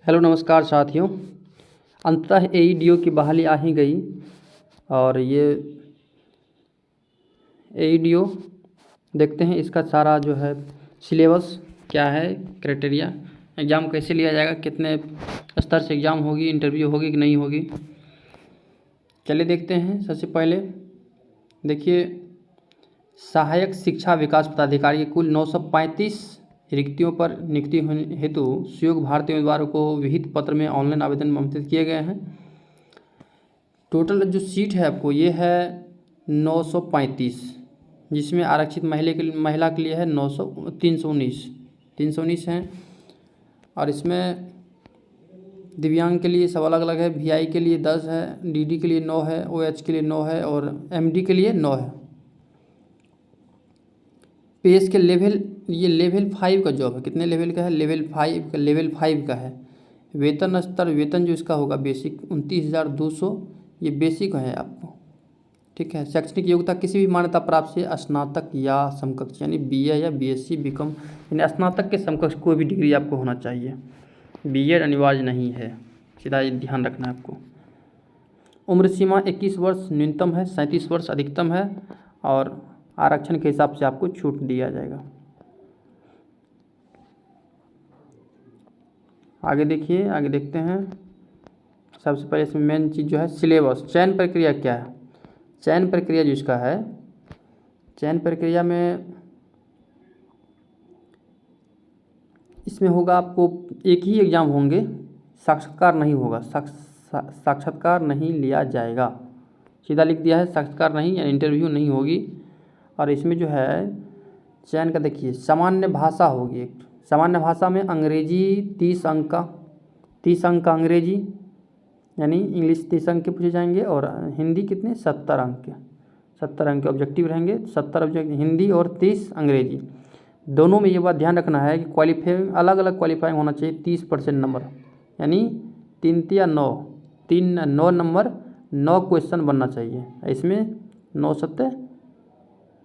Hello नमस्कार साथियों। अंततः एईडीओ की बहाली आ ही गई और ये एईडीओ देखते हैं इसका सारा जो है सिलेबस क्या है, क्राइटेरिया, एग्ज़ाम कैसे लिया जाएगा, कितने स्तर से एग्ज़ाम होगी, इंटरव्यू होगी कि नहीं होगी। चलिए देखते हैं। सबसे पहले देखिए, सहायक शिक्षा विकास पदाधिकारी की कुल 935 रिक्तियों पर नियुक्ति हेतु सुयोग्य भारतीय उम्मीदवारों को विहित पत्र में ऑनलाइन आवेदन आमंत्रित किए गए हैं। टोटल जो सीट है आपको ये है 935, जिसमें आरक्षित महिला के लिए है 319 हैं। और इसमें दिव्यांग के लिए सब अलग अलग है। वीआई के लिए 10 है, डीडी के लिए 9 है, ओएच के लिए 9 है और एमडी के लिए 9 है। पेस के लेवल, ये लेवल 5 का जॉब है। कितने लेवल का है? लेवल 5 का है। वेतन स्तर, वेतन जो इसका होगा बेसिक 29,200, ये बेसिक है आपको, ठीक है। शैक्षणिक योग्यता किसी भी मान्यता प्राप्त से स्नातक या समकक्ष, यानी बीए या बीएससी बीकॉम, यानी स्नातक के समकक्ष कोई भी डिग्री आपको होना चाहिए। बीएड अनिवार्य नहीं है, सीधा ये ध्यान रखना है आपको। उम्र सीमा 21 वर्ष न्यूनतम है, 37 वर्ष अधिकतम है और आरक्षण के हिसाब से आपको छूट दिया जाएगा। आगे देखिए, आगे देखते हैं। सबसे पहले इसमें मेन चीज़ जो है सिलेबस। चयन प्रक्रिया क्या है? चयन प्रक्रिया जो इसका है, चयन प्रक्रिया में इसमें होगा आपको एक ही एग्ज़ाम होंगे, साक्षात्कार नहीं होगा, साक्षात्कार नहीं लिया जाएगा। सीधा लिख दिया है, साक्षात्कार नहीं, यानी इंटरव्यू नहीं होगी। और इसमें जो है चयन का देखिए, सामान्य भाषा होगी। सामान्य भाषा में अंग्रेजी 30 अंक का अंग्रेजी, यानी इंग्लिश 30 अंक के पूछे जाएंगे और हिंदी कितने? 70 अंक के ऑब्जेक्टिव रहेंगे। 70 ऑब्जेक्टिव हिंदी और 30 अंग्रेजी। दोनों में ये बात ध्यान रखना है कि क्वालिफाइंग अलग अलग क्वालिफाइंग होना चाहिए। 30% नंबर, यानी 3 या 9 नंबर, 9 क्वेश्चन बनना चाहिए। इसमें 9 सत्ते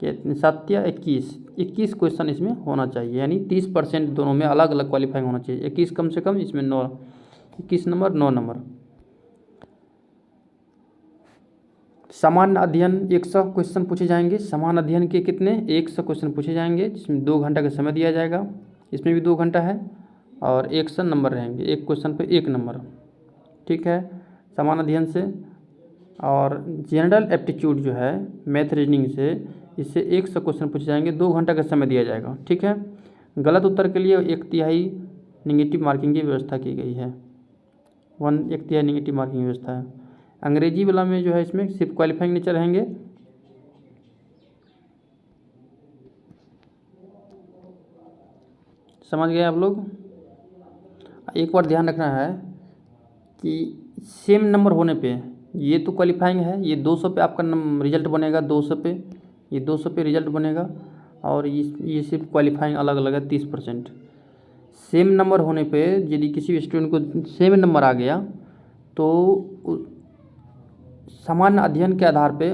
कितने? 7 या 21 क्वेश्चन इसमें होना चाहिए, यानी 30% दोनों में अलग अलग क्वालिफाइंग होना चाहिए। 21 कम से कम, इसमें 9, 21 नंबर, 9 नंबर। सामान्य अध्ययन 100 क्वेश्चन पूछे जाएंगे। सामान्य अध्ययन के कितने? 100 क्वेश्चन पूछे जाएंगे, जिसमें 2 घंटा का समय दिया जाएगा। इसमें भी 2 घंटा है और 100 नंबर रहेंगे, एक क्वेश्चन पे 1 नंबर, ठीक है, सामान्य अध्ययन से। और जनरल एप्टीट्यूड जो है मैथ रीजनिंग से, इससे 100 क्वेश्चन पूछे जाएंगे, 2 घंटा का समय दिया जाएगा, ठीक है। गलत उत्तर के लिए 1/3 निगेटिव मार्किंग की व्यवस्था की गई है। 1/3 निगेटिव मार्किंग की व्यवस्था है। अंग्रेजी वाला में जो है इसमें सिर्फ क्वालिफाइंग नेचर रहेंगे। समझ गए आप लोग? एक बार ध्यान रखना है कि सेम नंबर होने पे, ये तो क्वालिफाइंग है, ये 200 पे आपका रिजल्ट बनेगा, 200 पे, ये 200 पे रिजल्ट बनेगा। और ये सिर्फ क्वालिफाइंग अलग अलग है 30%। सेम नंबर होने पे यदि किसी स्टूडेंट को सेम नंबर आ गया तो सामान्य अध्ययन के आधार पे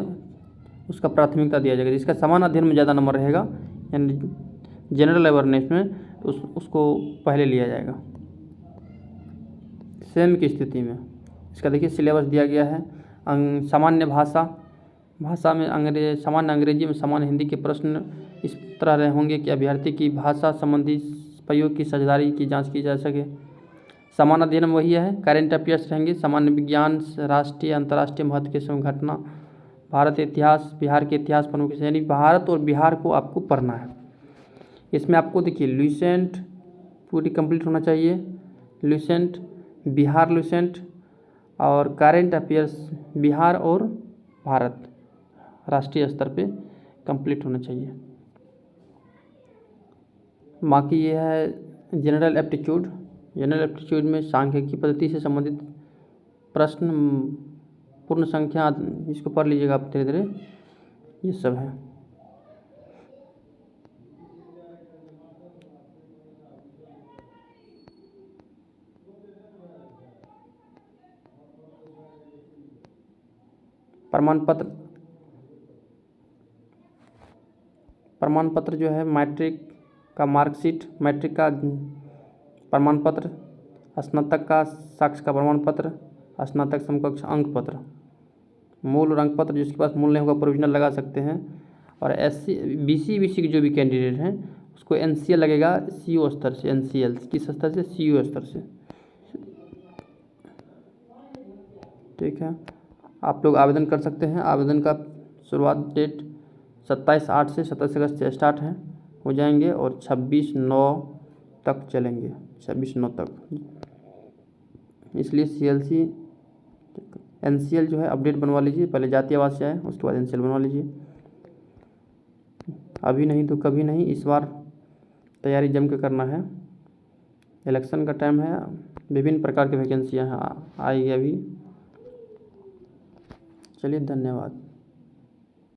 उसका प्राथमिकता दिया जाएगा। जिसका सामान्य अध्ययन में ज़्यादा नंबर रहेगा, यानी जनरल अवेयरनेस में, तो उसको पहले लिया जाएगा सेम की स्थिति में। इसका देखिए सिलेबस दिया गया है। सामान्य भाषा में सामान्य अंग्रेजी में सामान्य हिंदी के प्रश्न इस तरह होंगे कि अभ्यर्थी की भाषा संबंधी प्रयोग की साझेदारी की जांच की जा सके। सामान्य अध्ययन में वही है। करेंट अफेयर्स रहेंगे, सामान्य विज्ञान, राष्ट्रीय अंतर्राष्ट्रीय महत्व के संघटना, भारत इतिहास, बिहार के इतिहास प्रमुख, यानी भारत और बिहार को आपको पढ़ना है। इसमें आपको देखिए लुसेंट पूरी कंप्लीट होना चाहिए, लुसेंट, बिहार लुसेंट, और करेंट अफेयर्स बिहार और भारत राष्ट्रीय स्तर पे कंप्लीट होना चाहिए। बाकी ये है जनरल एप्टीट्यूड। जनरल एप्टीट्यूड में सांख्यिकी पद्धति से संबंधित प्रश्न, पूर्ण संख्या, इसको पढ़ लीजिएगा आप धीरे धीरे, ये सब है। प्रमाण पत्र जो है मैट्रिक का मार्कशीट, मैट्रिक का प्रमाण पत्र, स्नातक का साक्ष्य का प्रमाण पत्र, स्नातक समकक्ष अंक पत्र, मूल और अंक पत्र जिसके पास मूल नहीं होगा प्रोविजनल लगा सकते हैं। और SC BC के जो भी कैंडिडेट हैं उसको NCL लगेगा CO स्तर से, NCL किस स्तर से, CO स्तर से। ठीक है, आप लोग आवेदन कर सकते हैं। आवेदन का शुरुआत डेट 27/8 से 27 अगस्त से स्टार्ट हो जाएंगे और 26/9 तक चलेंगे, 26/9 तक। इसलिए CLC NCL जो है अपडेट बनवा लीजिए, पहले जाति आवास से आए उसके बाद NCL बनवा लीजिए। अभी नहीं तो कभी नहीं, इस बार तैयारी जम के करना है। इलेक्शन का टाइम है, विभिन्न प्रकार की वैकेंसियाँ हैं आएगी अभी। चलिए, धन्यवाद।